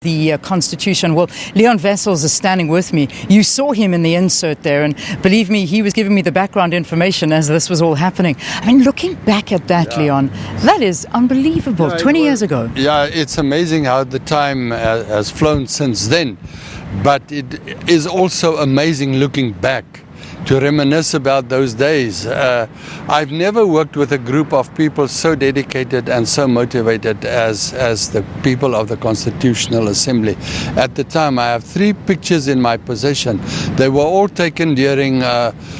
the Constitution. Well, Leon Wessels is standing with me. You saw him in the insert there, and believe me, he was giving me the background information as this was all happening. I mean, looking back at that, Leon, that is unbelievable. 20 years ago. Yeah, it's amazing how the time has flown since then. But it is also amazing looking back to reminisce about those days. I've never worked with a group of people so dedicated and so motivated as the people of the Constitutional Assembly. At the time, I have 3 pictures in my possession. They were all taken during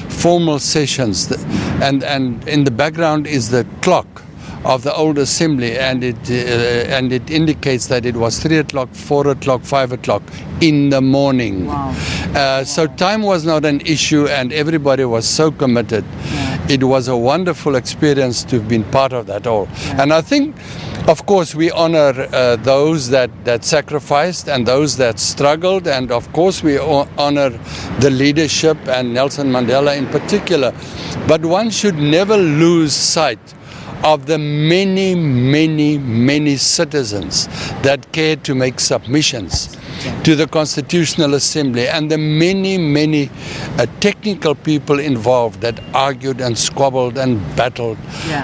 formal sessions, and in the background is the clock of the old assembly, and it indicates that it was 3 o'clock, 4 o'clock, 5 o'clock in the morning. Wow. So time was not an issue, and everybody was so committed. It was a wonderful experience to have been part of that all. And I think, of course, we honor those that sacrificed and those that struggled, and of course we honor the leadership and Nelson Mandela in particular. But one should never lose sight of the many, many, many citizens that cared to make submissions to the Constitutional Assembly, and the many, many technical people involved that argued and squabbled and battled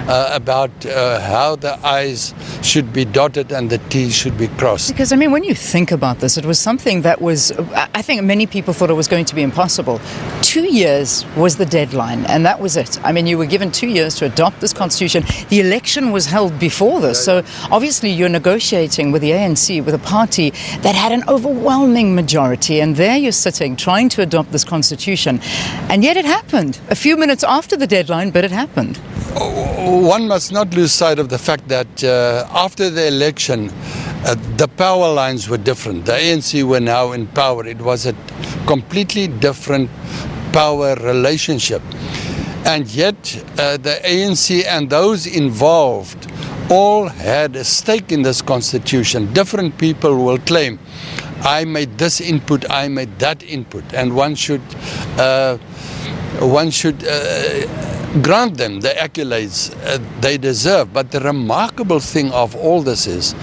about how the I's should be dotted and the T's should be crossed. Because, I mean, when you think about this, it was something that was, I think many people thought it was going to be impossible. 2 years was the deadline, and that was it. I mean, you were given 2 years to adopt this constitution. The election was held before this, so obviously you're negotiating with the ANC, with a party that had an overwhelming majority, and there you're sitting trying to adopt this constitution, and yet it happened a few minutes after the deadline, but it happened. One must not lose sight of the fact that after the election, the power lines were different. The ANC were now in power. It was a completely different power relationship. And yet the ANC and those involved all had a stake in this constitution. Different people will claim, I made this input, I made that input, and one should grant them the accolades they deserve. But the remarkable thing of all this is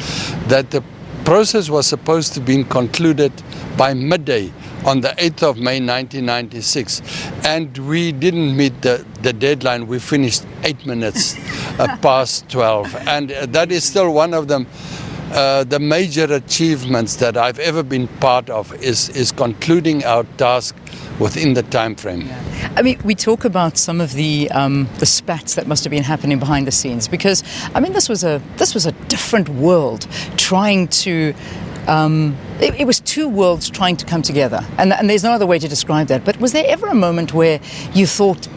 that the process was supposed to be concluded by midday on the 8th of May 1996, and we didn't meet the deadline. We finished 8 minutes past 12, and that is still one of them. The major achievements that I've ever been part of is concluding our task within the time frame. I mean, we talk about some of the spats that must have been happening behind the scenes, because I mean, this was a different world trying to. It was 2 worlds trying to come together, and there's no other way to describe that. But was there ever a moment where you thought,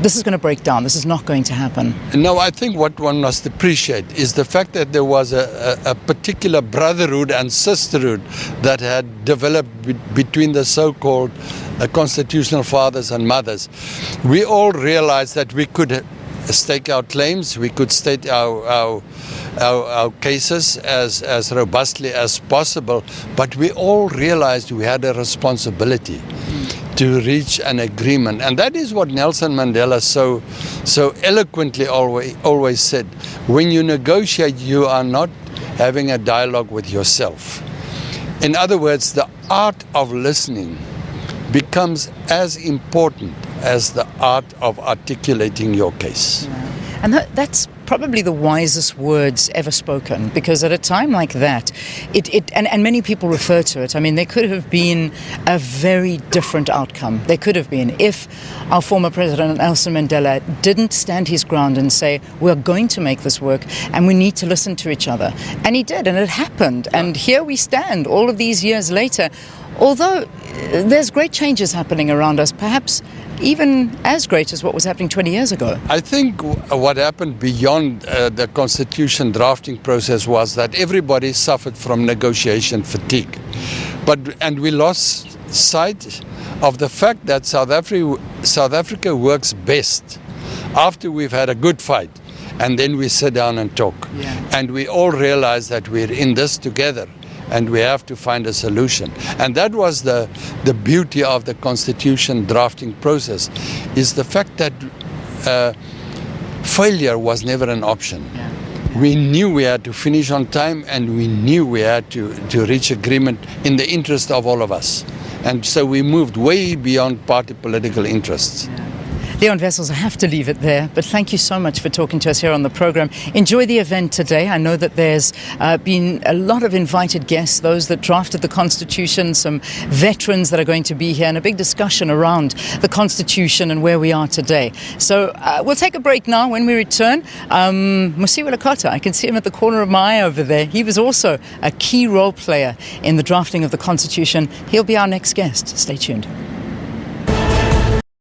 this is going to break down, this is not going to happen? No, I think what one must appreciate is the fact that there was a particular brotherhood and sisterhood that had developed between the so-called constitutional fathers and mothers. We all realized that we could stake our claims, we could state our cases as robustly as possible, but we all realized we had a responsibility to reach an agreement. And that is what Nelson Mandela so eloquently always said. When you negotiate, you are not having a dialogue with yourself. In other words, the art of listening becomes as important as the art of articulating your case. And that's probably the wisest words ever spoken, because at a time like that, and many people refer to it, I mean, there could have been a very different outcome. There could have been if our former president, Nelson Mandela, didn't stand his ground and say, we're going to make this work and we need to listen to each other. And he did, and it happened. And here we stand all of these years later, although there's great changes happening around us, perhaps even as great as what was happening 20 years ago. I think what happened beyond the constitution drafting process was that everybody suffered from negotiation fatigue. And we lost sight of the fact that South Africa works best after we've had a good fight, and then we sit down and talk. And we all realize that we're in this together, and we have to find a solution. And that was the beauty of the constitution drafting process, is the fact that failure was never an option. We knew we had to finish on time, and we knew we had to reach agreement in the interest of all of us. And so we moved way beyond party political interests. Leon Wessels, I have to leave it there, but thank you so much for talking to us here on the program. Enjoy the event today. I know that there's been a lot of invited guests, those that drafted the Constitution, some veterans that are going to be here, and a big discussion around the Constitution and where we are today. So we'll take a break now. When we return, Musiwe Lakota, I can see him at the corner of my eye over there. He was also a key role player in the drafting of the Constitution. He'll be our next guest. Stay tuned.